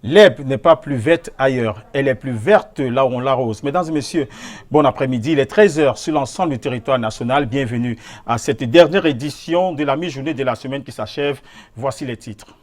L'herbe n'est pas plus verte ailleurs, elle est plus verte là où on l'arrose. Mesdames et messieurs, bon après-midi, il est 13 h sur l'ensemble du territoire national. Bienvenue à cette dernière édition de la mi-journée de la semaine qui s'achève. Voici les titres.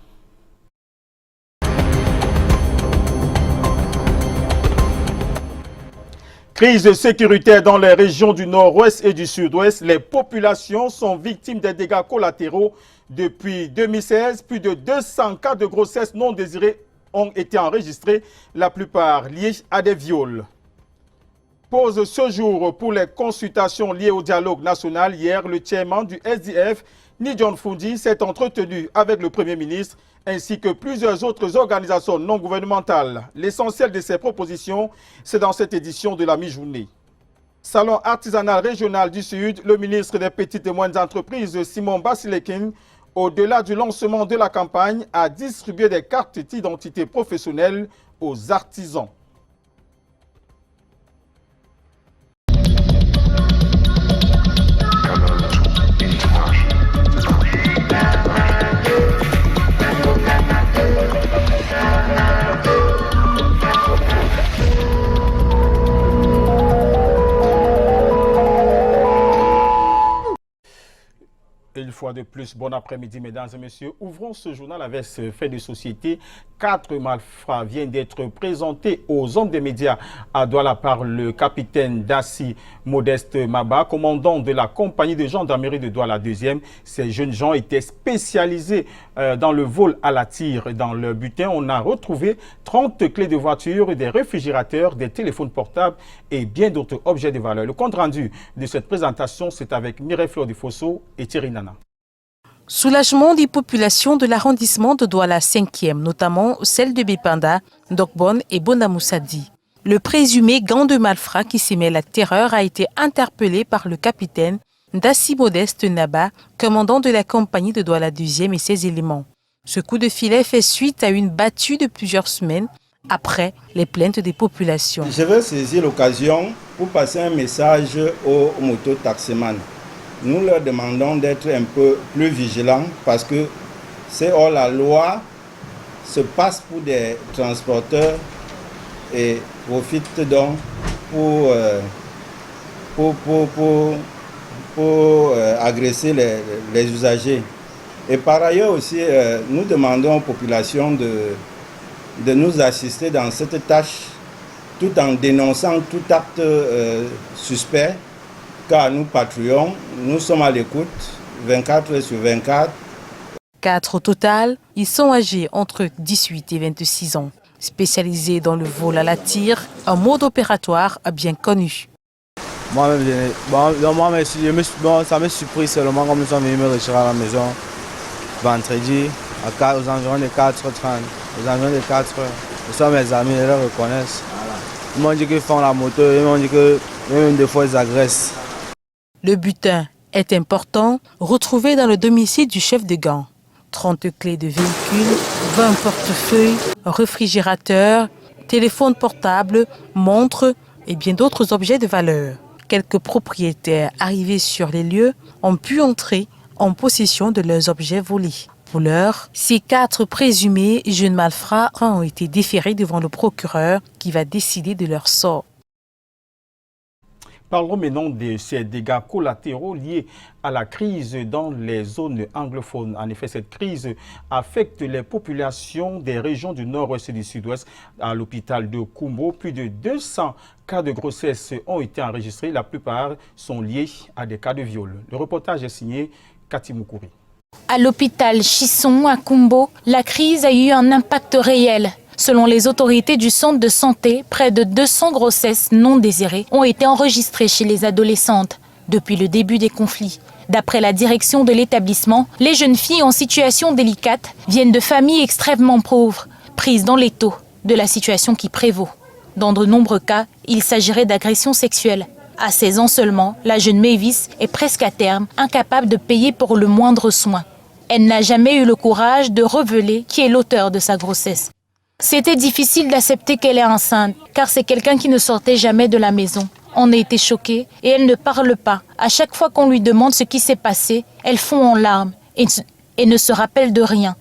Crise sécuritaire dans les régions du nord-ouest et du sud-ouest. Les populations sont victimes des dégâts collatéraux. Depuis 2016, plus de 200 cas de grossesse non désirée ont été enregistrés, la plupart liés à des viols. Pause ce jour pour les consultations liées au dialogue national. Hier, le chairman du SDF, Nidjon Fundi, s'est entretenu avec le Premier ministre ainsi que plusieurs autres organisations non gouvernementales. L'essentiel de ces propositions, c'est dans cette édition de la mi-journée. Salon artisanal régional du Sud, le ministre des Petites et Moyennes Entreprises, Simon Basilekin, au-delà du lancement de la campagne, a distribué des cartes d'identité professionnelle aux artisans. Une fois de plus, bon après-midi, mesdames et messieurs. Ouvrons ce journal avec ce fait de société. 4 malfrats viennent d'être présentés aux hommes des médias à Douala par le capitaine Dassi Modeste Maba, commandant de la compagnie de gendarmerie de Douala 2e. Ces jeunes gens étaient spécialisés dans le vol à la tire. Dans leur butin, on a retrouvé 30 clés de voiture, des réfrigérateurs, des téléphones portables et bien d'autres objets de valeur. Le compte rendu de cette présentation, c'est avec Mireille Fleur du Fosso et Thierry Nana. Soulagement des populations de l'arrondissement de Douala 5e, notamment celles de Bépanda, Dokbon et Bonamoussadi. Le présumé gang de malfrats qui s'émet la terreur a été interpellé par le capitaine Dassi Modeste Naba, commandant de la compagnie de Douala 2e et ses éléments. Ce coup de filet fait suite à une battue de plusieurs semaines après les plaintes des populations. Je vais saisir l'occasion pour passer un message aux mototaximans. Nous leur demandons d'être un peu plus vigilants parce que c'est hors la loi, se passe pour des transporteurs et profitent donc pour agresser les usagers. Et par ailleurs aussi, nous demandons aux populations de nous assister dans cette tâche tout en dénonçant tout acte suspect. Car nous patrouillons, nous sommes à l'écoute 24 heures sur 24. 4 au total, ils sont âgés entre 18 et 26 ans, spécialisés dans le vol à la tire, un mode opératoire bien connu. Moi-même, ça me surpris seulement comme nous sommes venus me retirer à la maison vendredi aux environs de 4h30. Aux environs de 4h. Nous sommes mes amis, ils le reconnaissent. Ils m'ont dit qu'ils font la moto, ils m'ont dit que même des fois ils agressent. Le butin est important, retrouvé dans le domicile du chef de gang. 30 clés de véhicules, 20 portefeuilles, réfrigérateurs, téléphones portables, montres et bien d'autres objets de valeur. Quelques propriétaires arrivés sur les lieux ont pu entrer en possession de leurs objets volés. Pour l'heure, ces 4 présumés jeunes malfrats ont été déférés devant le procureur qui va décider de leur sort. Parlons maintenant de ces dégâts collatéraux liés à la crise dans les zones anglophones. En effet, cette crise affecte les populations des régions du nord-ouest et du sud-ouest. À l'hôpital de Kumbo, plus de 200 cas de grossesse ont été enregistrés. La plupart sont liés à des cas de viol. Le reportage est signé Cathy Moukouri. À l'hôpital Chisson à Kumbo, la crise a eu un impact réel. Selon les autorités du centre de santé, près de 200 grossesses non désirées ont été enregistrées chez les adolescentes depuis le début des conflits. D'après la direction de l'établissement, les jeunes filles en situation délicate viennent de familles extrêmement pauvres, prises dans l'étau de la situation qui prévaut. Dans de nombreux cas, il s'agirait d'agressions sexuelles. À 16 ans seulement, la jeune Mavis est presque à terme, incapable de payer pour le moindre soin. Elle n'a jamais eu le courage de révéler qui est l'auteur de sa grossesse. C'était difficile d'accepter qu'elle est enceinte, car c'est quelqu'un qui ne sortait jamais de la maison. On a été choqués et elle ne parle pas. À chaque fois qu'on lui demande ce qui s'est passé, elle fond en larmes et ne se rappelle de rien.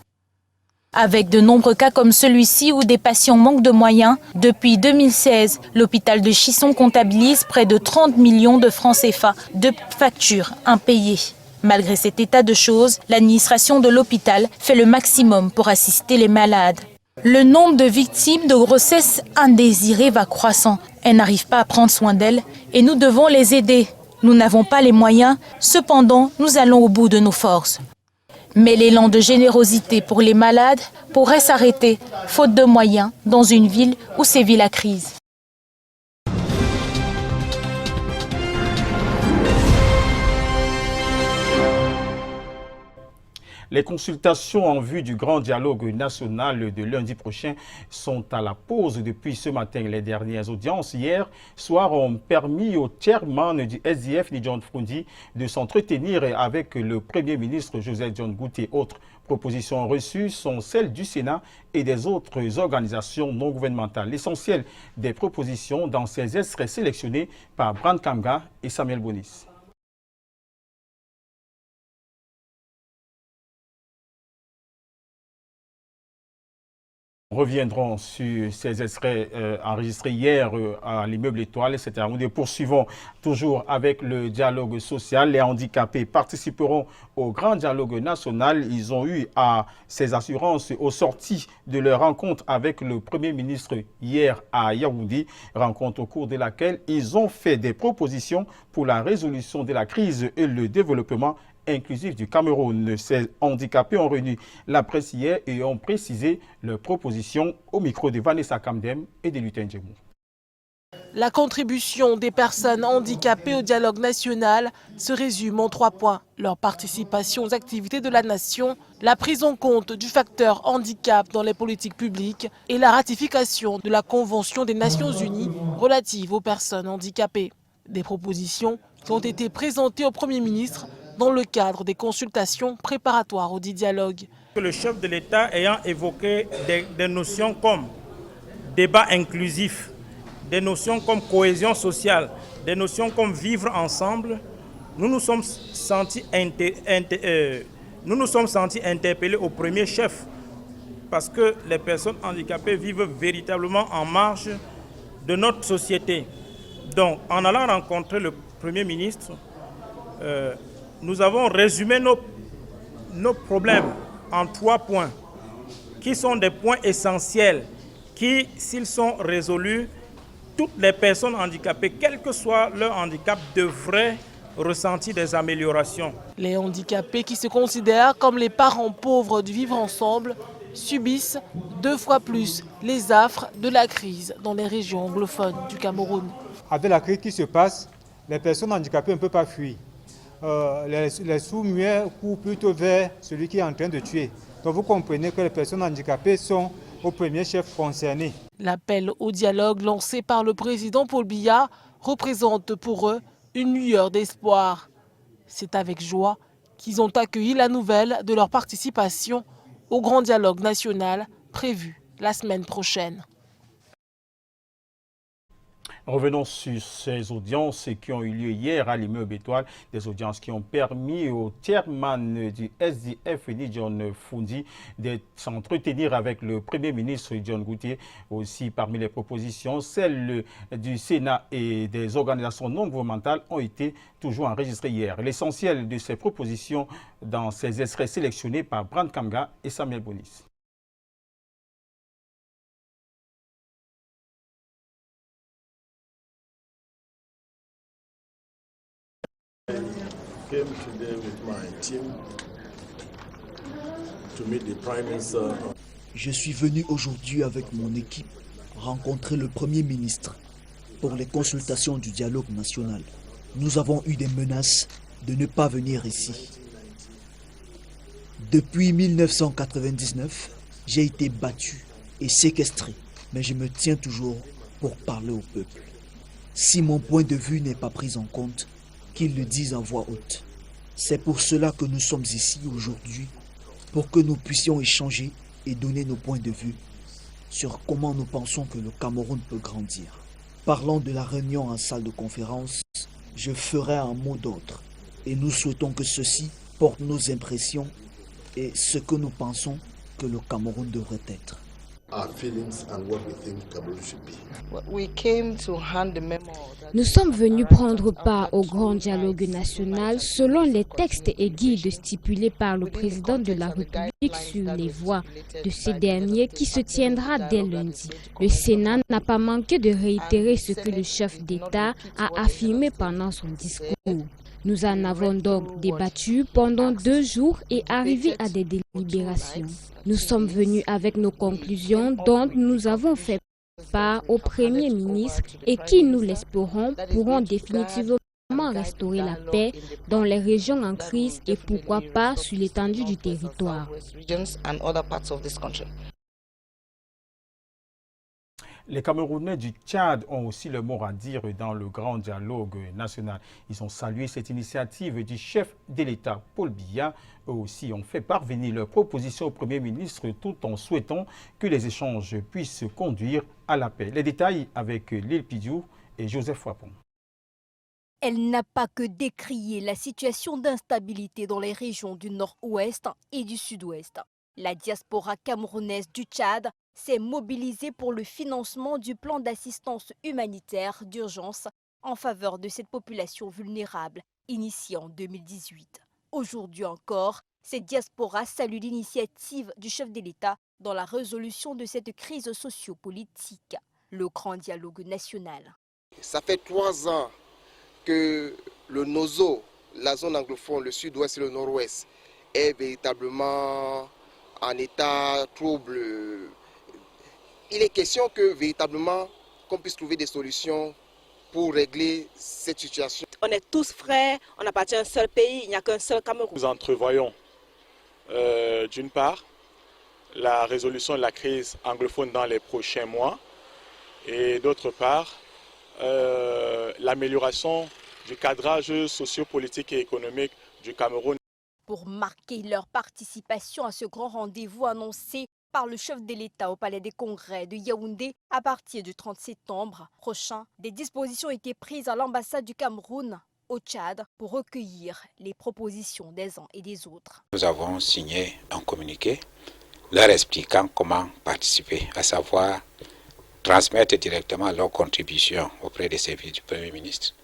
Avec de nombreux cas comme celui-ci où des patients manquent de moyens, depuis 2016, l'hôpital de Chisson comptabilise près de 30 millions de francs CFA de factures impayées. Malgré cet état de choses, l'administration de l'hôpital fait le maximum pour assister les malades. Le nombre de victimes de grossesse indésirée va croissant. Elles n'arrivent pas à prendre soin d'elles et nous devons les aider. Nous n'avons pas les moyens, cependant, nous allons au bout de nos forces. Mais l'élan de générosité pour les malades pourrait s'arrêter, faute de moyens, dans une ville où sévit la crise. Les consultations en vue du grand dialogue national de lundi prochain sont à la pause depuis ce matin. Les dernières audiences hier soir ont permis au chairman du SDF, John Fundi, de s'entretenir avec le Premier ministre Joseph John Goutey. Autres propositions reçues sont celles du Sénat et des autres organisations non gouvernementales. L'essentiel des propositions dans ces extraits sélectionnés par Brand Kamga et Samuel Bonis. Reviendrons sur ces extraits enregistrés hier à l'immeuble Étoile. Nous poursuivons toujours avec le dialogue social. Les handicapés participeront au grand dialogue national. Ils ont eu ces assurances au sorti de leur rencontre avec le Premier ministre hier à Yaoundé. Rencontre au cours de laquelle ils ont fait des propositions pour la résolution de la crise et le développement inclusif du Cameroun. Ces handicapés ont réuni la presse hier et ont précisé leurs propositions au micro de Vanessa Kamdem et de Lutin Djemou. La contribution des personnes handicapées au dialogue national se résume en 3 points. Leur participation aux activités de la nation, la prise en compte du facteur handicap dans les politiques publiques et la ratification de la Convention des Nations Unies relative aux personnes handicapées. Des propositions qui ont été présentées au Premier ministre dans le cadre des consultations préparatoires au dit dialogue. Le chef de l'État ayant évoqué des notions comme débat inclusif, des notions comme cohésion sociale, des notions comme vivre ensemble, nous nous sommes sentis interpellés au premier chef parce que les personnes handicapées vivent véritablement en marge de notre société. Donc, en allant rencontrer le Premier ministre, nous avons résumé nos problèmes en 3 points, qui sont des points essentiels, qui, s'ils sont résolus, toutes les personnes handicapées, quel que soit leur handicap, devraient ressentir des améliorations. Les handicapés qui se considèrent comme les parents pauvres du vivre ensemble subissent 2 fois plus les affres de la crise dans les régions anglophones du Cameroun. Avec la crise qui se passe, les personnes handicapées ne peuvent pas fuir. Les sourds-muets courent plutôt vers celui qui est en train de tuer. Donc vous comprenez que les personnes handicapées sont au premier chef concerné. L'appel au dialogue lancé par le président Paul Biya représente pour eux une lueur d'espoir. C'est avec joie qu'ils ont accueilli la nouvelle de leur participation au grand dialogue national prévu la semaine prochaine. Revenons sur ces audiences qui ont eu lieu hier à l'immeuble Étoile, des audiences qui ont permis au chairman du SDF, John Fundi, de s'entretenir avec le Premier ministre John Goutey. Aussi, parmi les propositions, celles du Sénat et des organisations non gouvernementales ont été toujours enregistrées hier. L'essentiel de ces propositions dans ces extraits sélectionnés par Brand Kamga et Samuel Bonis. Came today with my team to meet the Prime Minister. Je suis venu aujourd'hui avec mon équipe rencontrer le Premier ministre pour les consultations du dialogue national. Nous avons eu des menaces de ne pas venir ici. Depuis 1999, j'ai été battu et séquestré, mais je me tiens toujours pour parler au peuple. Si mon point de vue n'est pas pris en compte, qu'ils le disent à voix haute. C'est pour cela que nous sommes ici aujourd'hui, pour que nous puissions échanger et donner nos points de vue sur comment nous pensons que le Cameroun peut grandir. Parlant de la réunion en salle de conférence, je ferai un mot d'ordre et nous souhaitons que ceci porte nos impressions et ce que nous pensons que le Cameroun devrait être. Nous sommes venus prendre part au grand dialogue national selon les textes et guides stipulés par le président de la République sur les voies de ce dernier qui se tiendra dès lundi. Le Sénat n'a pas manqué de réitérer ce que le chef d'État a affirmé pendant son discours. Nous en avons donc débattu pendant 2 jours et arrivé à des délibérations. Nous sommes venus avec nos conclusions dont nous avons fait part au Premier ministre et qui, nous l'espérons, pourront définitivement restaurer la paix dans les régions en crise et pourquoi pas sur l'étendue du territoire. Les Camerounais du Tchad ont aussi le mot à dire dans le grand dialogue national. Ils ont salué cette initiative du chef de l'État, Paul Biya. Eux aussi ont fait parvenir leurs propositions au Premier ministre tout en souhaitant que les échanges puissent conduire à la paix. Les détails avec Lille Pidiou et Joseph Frapon. Elle n'a pas que décrié la situation d'instabilité dans les régions du nord-ouest et du sud-ouest. La diaspora camerounaise du Tchad s'est mobilisée pour le financement du plan d'assistance humanitaire d'urgence en faveur de cette population vulnérable, initié en 2018. Aujourd'hui encore, cette diaspora salue l'initiative du chef de l'État dans la résolution de cette crise sociopolitique, le grand dialogue national. Ça fait 3 ans que le NOZO, la zone anglophone, le sud-ouest et le nord-ouest, est véritablement en état trouble. Il est question que véritablement qu'on puisse trouver des solutions pour régler cette situation. On est tous frères, on appartient à un seul pays, il n'y a qu'un seul Cameroun. Nous entrevoyons d'une part la résolution de la crise anglophone dans les prochains mois et d'autre part l'amélioration du cadrage sociopolitique et économique du Cameroun. Pour marquer leur participation à ce grand rendez-vous annoncé par le chef de l'État au Palais des Congrès de Yaoundé à partir du 30 septembre prochain, des dispositions ont été prises à l'ambassade du Cameroun au Tchad pour recueillir les propositions des uns et des autres. Nous avons signé un communiqué leur expliquant comment participer, à savoir transmettre directement leurs contributions auprès des services du Premier ministre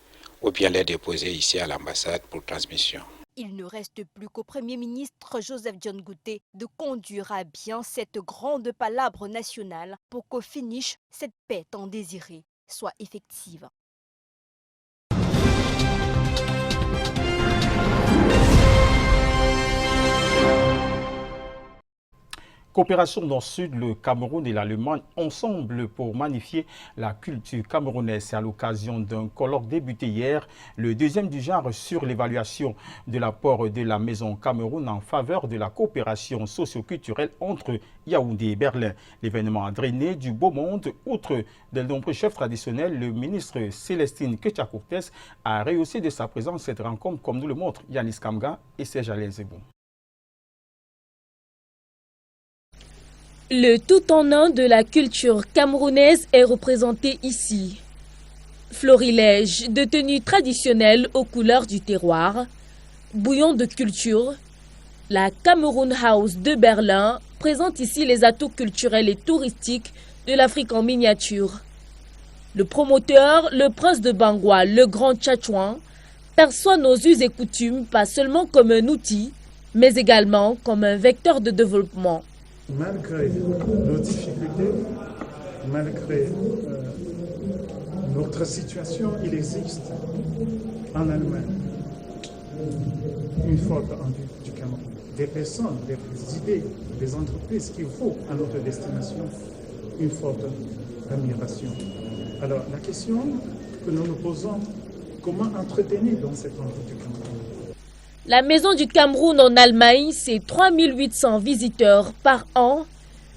ou bien les déposer ici à l'ambassade pour transmission. Il ne reste plus qu'au Premier ministre Joseph John Gouté de conduire à bien cette grande palabre nationale pour qu'au finish, cette paix tant désirée soit effective. Coopération dans le Sud, le Cameroun et l'Allemagne ensemble pour magnifier la culture camerounaise. C'est à l'occasion d'un colloque débuté hier, le 2e du genre sur l'évaluation de l'apport de la Maison Cameroun en faveur de la coopération socio-culturelle entre Yaoundé et Berlin. L'événement a drainé du beau monde. Outre de nombreux chefs traditionnels, le ministre Célestine Ketchakourtes a rehaussé de sa présence cette rencontre, comme nous le montrent Yanis Kamga et Serge Alain Zebou. Le tout en un de la culture camerounaise est représenté ici. Florilège de tenues traditionnelles aux couleurs du terroir, bouillon de culture, la Cameroun House de Berlin présente ici les atouts culturels et touristiques de l'Afrique en miniature. Le promoteur, le prince de Bangwa, le grand Tchatchouan, perçoit nos us et coutumes pas seulement comme un outil, mais également comme un vecteur de développement. Malgré nos difficultés, malgré notre situation, il existe en Allemagne une forte envie du Cameroun. Des personnes, des idées, des entreprises qui vont à notre destination une forte admiration. Alors la question que nous nous posons, comment entretenir dans cette envie du Cameroun? La Maison du Cameroun en Allemagne, c'est 3800 visiteurs par an,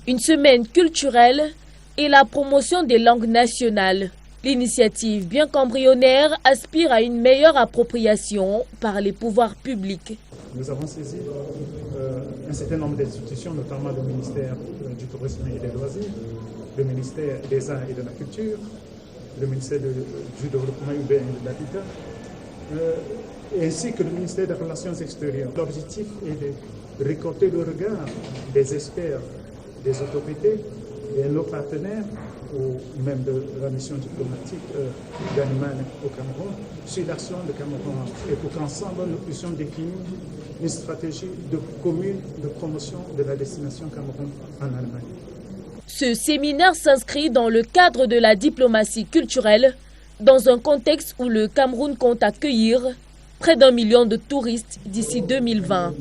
une semaine culturelle et la promotion des langues nationales. L'initiative, bien qu'embryonnaire, aspire à une meilleure appropriation par les pouvoirs publics. Nous avons saisi un certain nombre d'institutions, notamment le ministère du Tourisme et des Loisirs, le ministère des Arts et de la Culture, le ministère du Développement urbain et de l'Habitat, ainsi que le ministère des Relations extérieures. L'objectif est de récolter le regard des experts, des autorités et nos partenaires, ou même de la mission diplomatique d'Allemagne au Cameroun, sur l'action du Cameroun, et pour qu'ensemble nous puissions définir une stratégie commune de promotion de la destination Cameroun en Allemagne. Ce séminaire s'inscrit dans le cadre de la diplomatie culturelle, dans un contexte où le Cameroun compte accueillir près d'1 million de touristes d'ici 2020.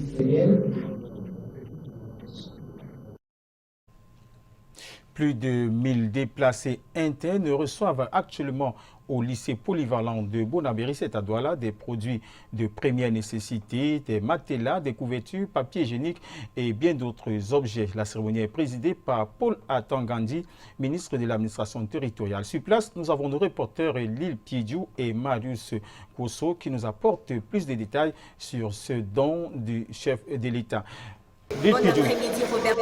Plus de 1000 déplacés internes reçoivent actuellement au lycée polyvalent de Bonabéry, c'est à Douala, des produits de première nécessité, des matelas, des couvertures, papier hygiénique et bien d'autres objets. La cérémonie est présidée par Paul Atangandi, ministre de l'administration territoriale. Sur place, nous avons nos reporters Lille Piediou et Marius Kosso qui nous apportent plus de détails sur ce don du chef de l'État. Bon après-midi, Robert.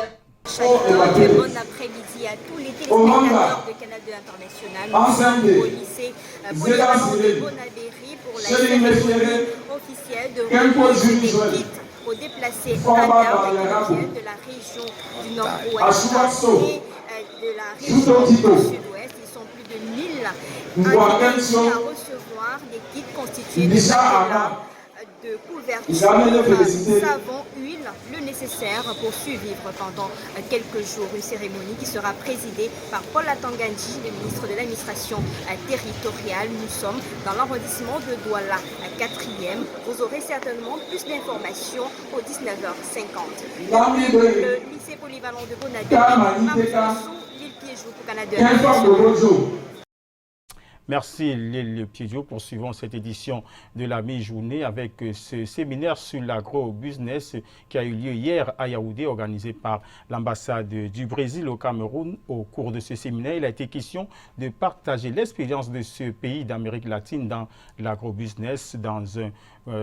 Bon après-midi à tous les téléspectateurs de Canal 2 International. Nous sommes au lycée polyvalent de Bonabéry pour la cérémonie officielle de remise des kits aux déplacés internes de la région du Nord-Ouest et de la région du Sud-Ouest. Ils sont plus de 1000 à recevoir des kits constitués de matelas, de couvertures, savon, huile, le nécessaire pour survivre pendant quelques jours. Une cérémonie qui sera présidée par Paul Atangandi, le ministre de l'administration territoriale. Nous sommes dans l'arrondissement de Douala, à 4e. Vous aurez certainement plus d'informations au 19h50. Le lycée polyvalent de Bonabéry, Lille Piediou pour Canal 2 International. Merci Lille Piediou. Poursuivons cette édition de la mi-journée avec ce séminaire sur l'agro-business qui a eu lieu hier à Yaoundé, organisé par l'ambassade du Brésil au Cameroun. Au cours de ce séminaire, il a été question de partager l'expérience de ce pays d'Amérique latine dans l'agro-business dans un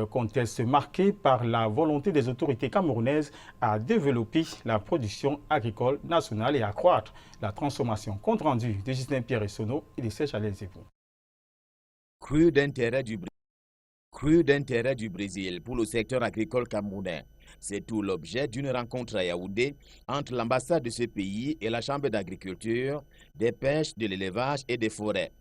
contexte marqué par la volonté des autorités camerounaises à développer la production agricole nationale et à accroître la transformation. Compte rendu de Justin Pierre Essonneau et de Serge Alain-Zébou. Crue d'intérêt du Brésil pour le secteur agricole camerounais. C'est tout l'objet d'une rencontre à Yaoundé entre l'ambassade de ce pays et la Chambre d'agriculture, des pêches, de l'élevage et des forêts.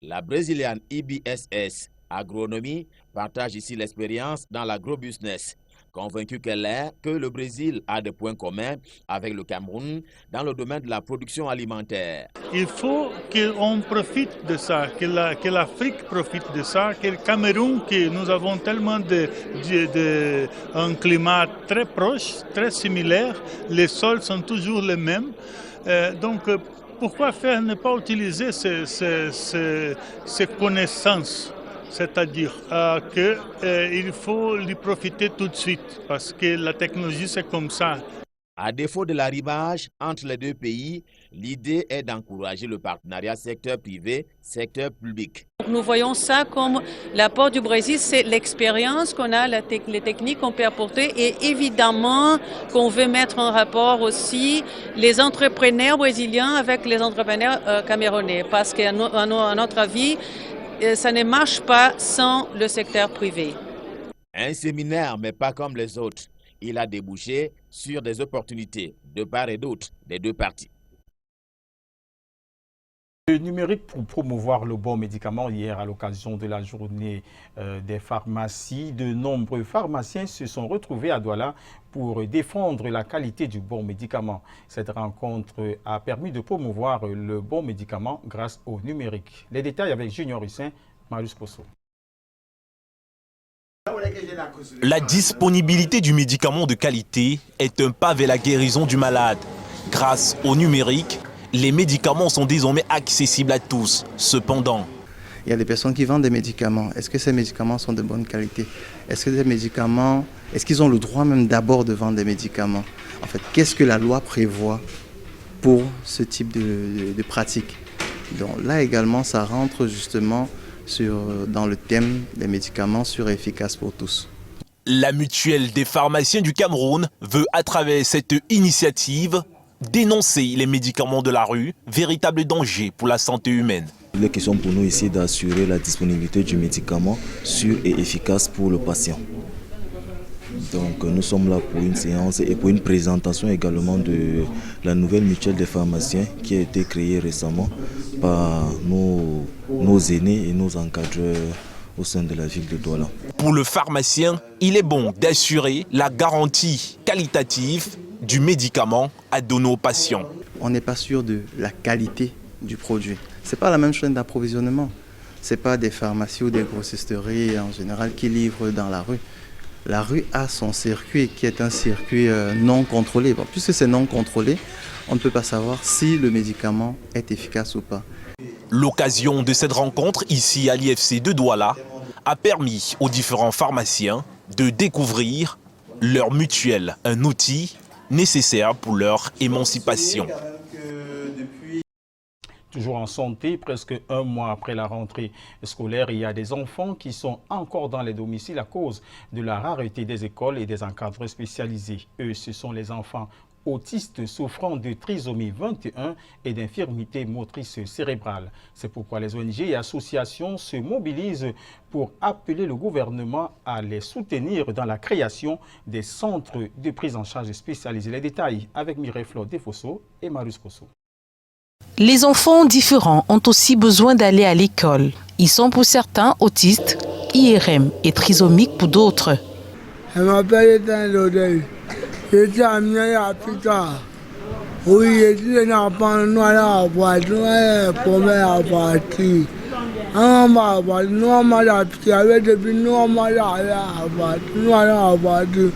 La brésilienne IBSS Agronomie partage ici l'expérience dans l'agrobusiness. Convaincue qu'elle est que le Brésil a des points communs avec le Cameroun dans le domaine de la production alimentaire. Il faut qu'on profite de ça, que l'Afrique profite de ça, que le Cameroun, que nous avons tellement un climat très proche, très similaire, les sols sont toujours les mêmes. Donc pourquoi ne pas utiliser ces connaissances? C'est-à-dire qu'il faut lui profiter tout de suite parce que la technologie c'est comme ça. À défaut de l'arrivage entre les deux pays, l'idée est d'encourager le partenariat secteur privé, secteur public. Nous voyons ça comme l'apport du Brésil, c'est l'expérience qu'on a, les techniques qu'on peut apporter et évidemment qu'on veut mettre en rapport aussi les entrepreneurs brésiliens avec les entrepreneurs camerounais parce qu'à notre avis, ça ne marche pas sans le secteur privé. Un séminaire, mais pas comme les autres. Il a débouché sur des opportunités de part et d'autre des deux parties. Le numérique pour promouvoir le bon médicament. Hier, à l'occasion de la journée des pharmacies, de nombreux pharmaciens se sont retrouvés à Douala pour défendre la qualité du bon médicament. Cette rencontre a permis de promouvoir le bon médicament grâce au numérique. Les détails avec Junior Hussein, Marius Kosso. La disponibilité du médicament de qualité est un pas vers la guérison du malade. Grâce au numérique, les médicaments sont désormais accessibles à tous. Cependant, il y a des personnes qui vendent des médicaments. Est-ce que ces médicaments sont de bonne qualité? Est-ce qu'ils ont le droit même d'abord de vendre des médicaments? En fait, qu'est-ce que la loi prévoit pour ce type de pratique? Donc là également, ça rentre justement dans le thème des médicaments sûrs et efficaces pour tous. La mutuelle des pharmaciens du Cameroun veut, à travers cette initiative, dénoncer les médicaments de la rue, véritable danger pour la santé humaine. Il est question pour nous ici d'assurer la disponibilité du médicament sûr et efficace pour le patient. Donc nous sommes là pour une séance et pour une présentation également de la nouvelle mutuelle des pharmaciens qui a été créée récemment par nos aînés et nos encadreurs au sein de la ville de Douala. Pour le pharmacien, il est bon d'assurer la garantie qualitative du médicament à donner aux patients. On n'est pas sûr de la qualité du produit. Ce n'est pas la même chaîne d'approvisionnement. Ce n'est pas des pharmacies ou des grossisteries en général qui livrent dans la rue. La rue a son circuit qui est un circuit non contrôlé. Bon, puisque c'est non contrôlé, on ne peut pas savoir si le médicament est efficace ou pas. L'occasion de cette rencontre ici à l'IFC de Douala a permis aux différents pharmaciens de découvrir leur mutuelle, un outil nécessaire pour leur émancipation. Toujours en santé, presque un mois après la rentrée scolaire, il y a des enfants qui sont encore dans les domiciles à cause de la rareté des écoles et des encadreurs spécialisés. Eux, ce sont les enfants autistes souffrant de trisomie 21 et d'infirmité motrice cérébrale. C'est pourquoi les ONG et associations se mobilisent pour appeler le gouvernement à les soutenir dans la création des centres de prise en charge spécialisés. Les détails avec Mireille Flore Defosso et Marius Kosso. Les enfants différents ont aussi besoin d'aller à l'école. Ils sont pour certains autistes, IRM et trisomiques pour d'autres. Je m'appelle Ethan Lodel. J'étais amené à plus tard. Oui, j'étais un enfant noir à la voiture, première partie. Un normal, normal à pied, avec depuis normal à la voiture, noir à la voiture.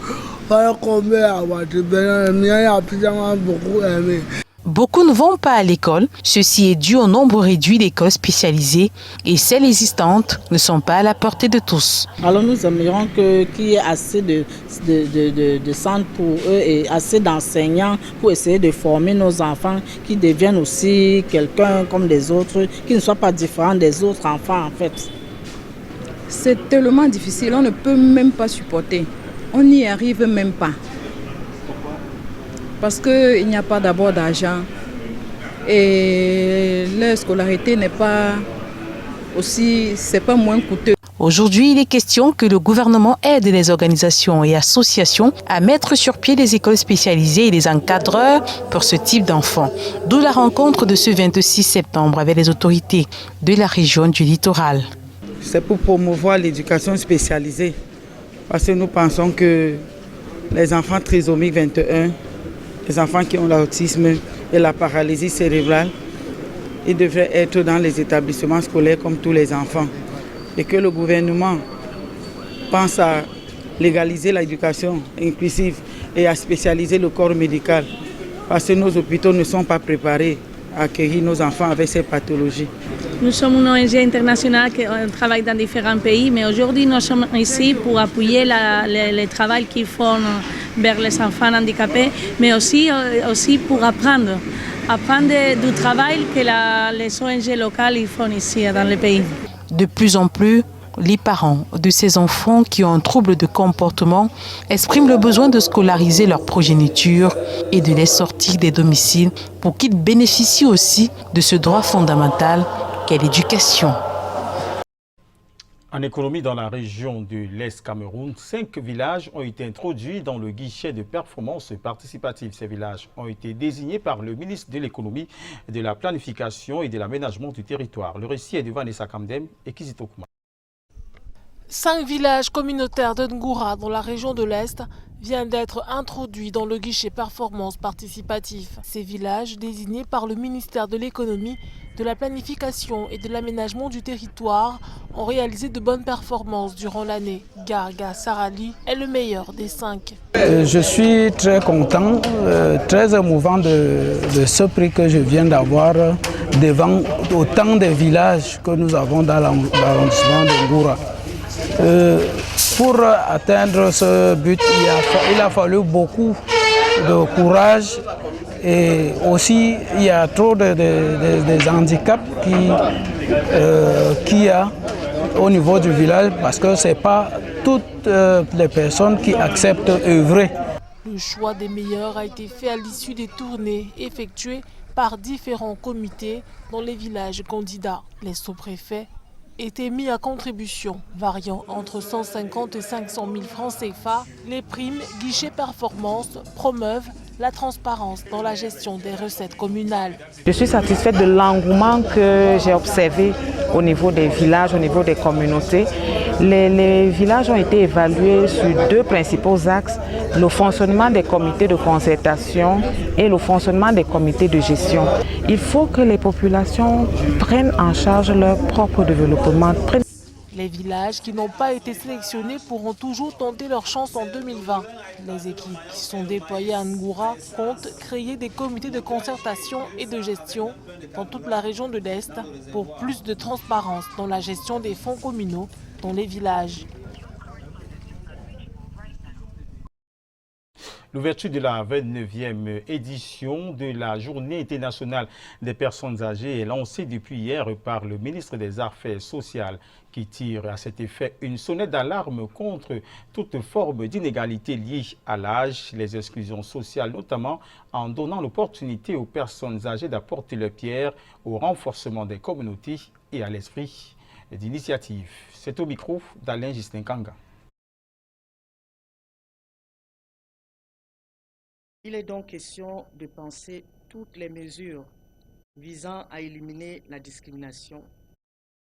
Voilà combien à la voiture, bien à plus tard, beaucoup aimé. Beaucoup ne vont pas à l'école. Ceci est dû au nombre réduit d'écoles spécialisées et celles existantes ne sont pas à la portée de tous. Alors nous aimerions qu'il y ait assez de centres pour eux et assez d'enseignants pour essayer de former nos enfants qui deviennent aussi quelqu'un comme les autres, qui ne soient pas différents des autres enfants en fait. C'est tellement difficile, on ne peut même pas supporter. On n'y arrive même pas. Parce qu'il n'y a pas d'abord d'argent et leur scolarité n'est pas aussi, c'est pas moins coûteux. Aujourd'hui, il est question que le gouvernement aide les organisations et associations à mettre sur pied des écoles spécialisées et des encadreurs pour ce type d'enfants. D'où la rencontre de ce 26 septembre avec les autorités de la région du littoral. C'est pour promouvoir l'éducation spécialisée parce que nous pensons que les enfants trisomiques 21, les enfants qui ont l'autisme et la paralysie cérébrale, ils devraient être dans les établissements scolaires comme tous les enfants. Et que le gouvernement pense à légaliser l'éducation inclusive et à spécialiser le corps médical. Parce que nos hôpitaux ne sont pas préparés à accueillir nos enfants avec ces pathologies. Nous sommes une ONG internationale qui travaille dans différents pays, mais aujourd'hui nous sommes ici pour appuyer le travail qu'ils font vers les enfants handicapés, mais aussi pour apprendre du travail que les ONG locales font ici dans le pays. De plus en plus, les parents de ces enfants qui ont un trouble de comportement expriment le besoin de scolariser leur progéniture et de les sortir des domiciles pour qu'ils bénéficient aussi de ce droit fondamental qu'est l'éducation. En économie, dans la région de l'Est Cameroun, 5 villages ont été introduits dans le guichet de performance participative. Ces villages ont été désignés par le ministre de l'Économie, de la Planification et de l'Aménagement du territoire. Le récit est de Vanessa Kamdem et Kizito Kouma. 5 villages communautaires de Ngoura dans la région de l'Est viennent d'être introduits dans le guichet performance participatif. Ces villages, désignés par le ministère de l'Économie, de la Planification et de l'Aménagement du territoire, ont réalisé de bonnes performances durant l'année. Garga Sarali est le meilleur des 5. Je suis très content, très émouvant de ce prix que je viens d'avoir devant autant de villages que nous avons dans l'arrondissement de Ngoura. Pour atteindre ce but, il a fallu beaucoup de courage et aussi il y a trop de handicaps qu'il y a au niveau du village parce que ce n'est pas toutes les personnes qui acceptent d'œuvrer. Le choix des meilleurs a été fait à l'issue des tournées effectuées par différents comités dans les villages candidats. Les sous-préfets étaient mis à contribution, variant entre 150 et 500 000 francs CFA. Les primes guichet performance promeuvent la transparence dans la gestion des recettes communales. Je suis satisfaite de l'engouement que j'ai observé au niveau des villages, au niveau des communautés. Les villages ont été évalués sur deux principaux axes, le fonctionnement des comités de concertation et le fonctionnement des comités de gestion. Il faut que les populations prennent en charge leur propre développement. Les villages qui n'ont pas été sélectionnés pourront toujours tenter leur chance en 2020. Les équipes qui sont déployées à Ngoura comptent créer des comités de concertation et de gestion dans toute la région de l'Est pour plus de transparence dans la gestion des fonds communaux dans les villages. L'ouverture de la 29e édition de la Journée internationale des personnes âgées est lancée depuis hier par le ministre des Affaires sociales qui tire à cet effet une sonnette d'alarme contre toute forme d'inégalité liée à l'âge, les exclusions sociales, notamment en donnant l'opportunité aux personnes âgées d'apporter leur pierre au renforcement des communautés et à l'esprit d'initiative. C'est au micro d'Alain Gistinkanga. Il est donc question de penser toutes les mesures visant à éliminer la discrimination,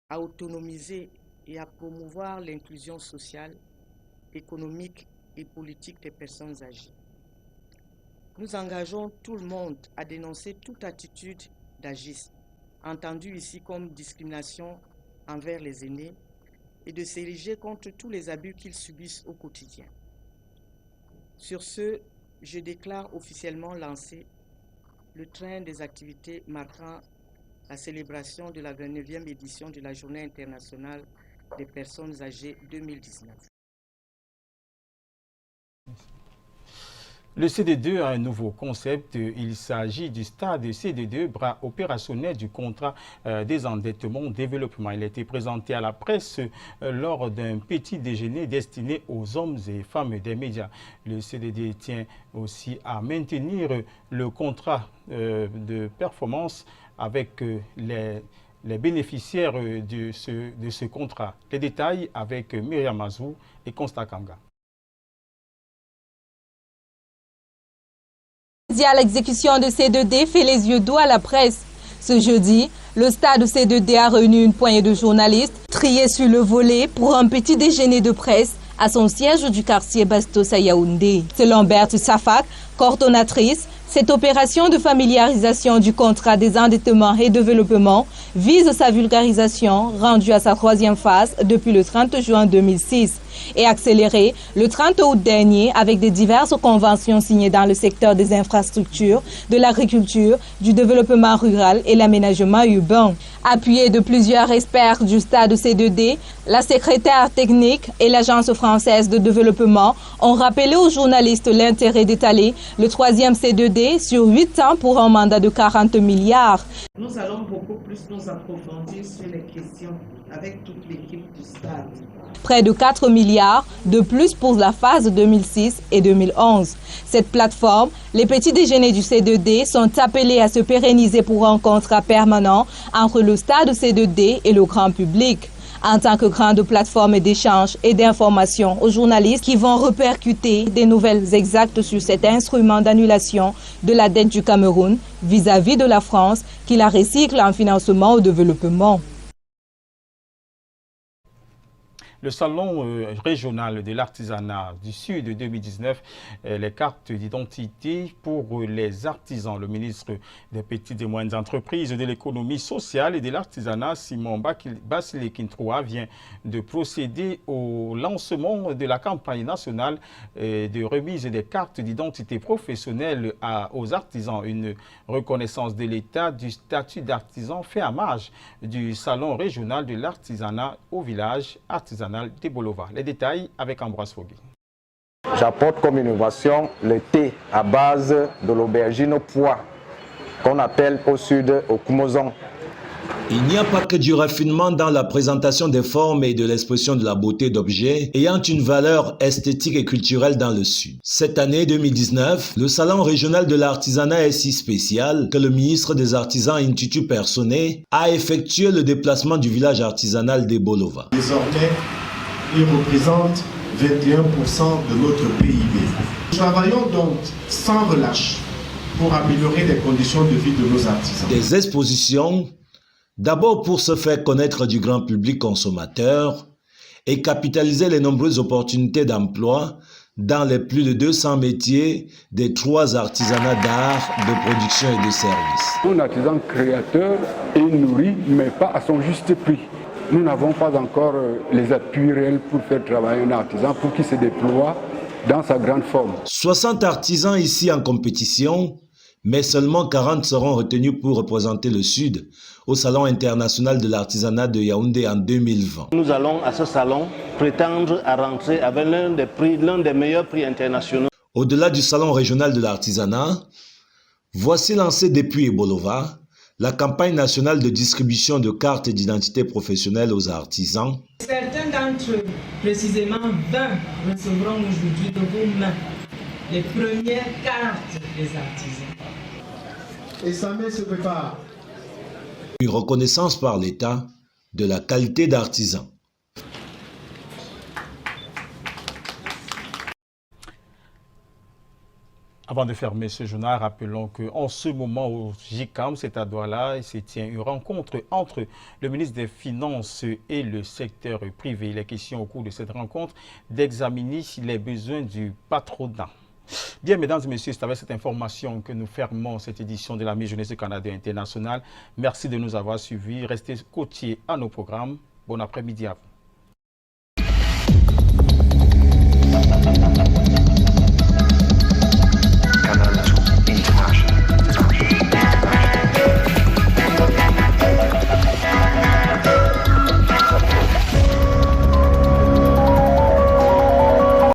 à autonomiser et à promouvoir l'inclusion sociale, économique et politique des personnes âgées. Nous engageons tout le monde à dénoncer toute attitude d'agisme, entendue ici comme discrimination envers les aînés, et de s'ériger contre tous les abus qu'ils subissent au quotidien. Sur ce, je déclare officiellement lancé le train des activités marquant la célébration de la 29e édition de la Journée internationale des personnes âgées 2019. Le CD2 a un nouveau concept. Il s'agit du stade CD2, bras opérationnel du contrat des endettements développement. Il a été présenté à la presse lors d'un petit déjeuner destiné aux hommes et femmes des médias. Le CDD tient aussi à maintenir le contrat de performance avec les bénéficiaires de ce contrat. Les détails avec Myriam Mazou et Constant Kanga. L'exécution de C2D fait les yeux doux à la presse. Ce jeudi, le stade C2D a réuni une poignée de journalistes triés sur le volet pour un petit déjeuner de presse à son siège du quartier Bastos à Yaoundé. Selon Berthe Safak, coordonnatrice, cette opération de familiarisation du contrat des endettements et développement vise sa vulgarisation rendue à sa 3e phase depuis le 30 juin 2006 et accélérée le 30 août dernier avec des diverses conventions signées dans le secteur des infrastructures, de l'agriculture, du développement rural et l'aménagement urbain. Appuyée de plusieurs experts du stade C2D, la secrétaire technique et l'Agence française de développement ont rappelé aux journalistes l'intérêt d'étaler le 3e C2D sur 8 ans pour un mandat de 40 milliards. Nous allons beaucoup plus nous approfondir sur les questions avec toute l'équipe du stade. Près de 4 milliards de plus pour la phase 2006 et 2011. Cette plateforme, les petits déjeuners du C2D sont appelés à se pérenniser pour un contrat permanent entre le stade C2D et le grand public. En tant que grande plateforme d'échange et d'information aux journalistes qui vont répercuter des nouvelles exactes sur cet instrument d'annulation de la dette du Cameroun vis-à-vis de la France qui la recycle en financement au développement. Le salon régional de l'artisanat du Sud 2019, les cartes d'identité pour les artisans. Le ministre des Petites et Moyennes Entreprises, de l'économie sociale et de l'artisanat, Simon Basile-Kintroa, vient de procéder au lancement de la campagne nationale de remise des cartes d'identité professionnelle aux artisans. Une reconnaissance de l'État du statut d'artisan fait à marge du salon régional de l'artisanat au village artisanal de Bolova. Les détails avec Ambroise Fogui. J'apporte comme innovation le thé à base de l'aubergine pois qu'on appelle au sud au Kumozon. Il n'y a pas que du raffinement dans la présentation des formes et de l'expression de la beauté d'objets ayant une valeur esthétique et culturelle dans le Sud. Cette année 2019, le Salon régional de l'artisanat est si spécial que le ministre des Artisans Intutu Personné a effectué le déplacement du village artisanal d'Ebolova. Désormais, il représente 21% de notre PIB. Nous travaillons donc sans relâche pour améliorer les conditions de vie de nos artisans. Des expositions, d'abord pour se faire connaître du grand public consommateur et capitaliser les nombreuses opportunités d'emploi dans les plus de 200 métiers des 3 artisanats d'art, de production et de services. Un artisan créateur est nourri, mais pas à son juste prix. Nous n'avons pas encore les appuis réels pour faire travailler un artisan pour qu'il se déploie dans sa grande forme. 60 artisans ici en compétition, mais seulement 40 seront retenus pour représenter le Sud au Salon international de l'artisanat de Yaoundé en 2020. Nous allons à ce salon prétendre à rentrer avec l'un des meilleurs prix internationaux. Au-delà du Salon régional de l'artisanat, voici lancée depuis Ebolova la campagne nationale de distribution de cartes d'identité professionnelle aux artisans. Certains d'entre eux, précisément 20, recevront aujourd'hui de vos mains les premières cartes des artisans. Et ça met se prépare. Une reconnaissance par l'État de la qualité d'artisan. Avant de fermer ce journal, rappelons qu'en ce moment au JICAM, c'est à Douala, il se tient une rencontre entre le ministre des Finances et le secteur privé. Il est question au cours de cette rencontre d'examiner les besoins du patronat. Bien, mesdames et messieurs, c'est avec cette information que nous fermons cette édition de la mi-journée du Canada International. Merci de nous avoir suivis. Restez côtiers à nos programmes. Bon après-midi à vous.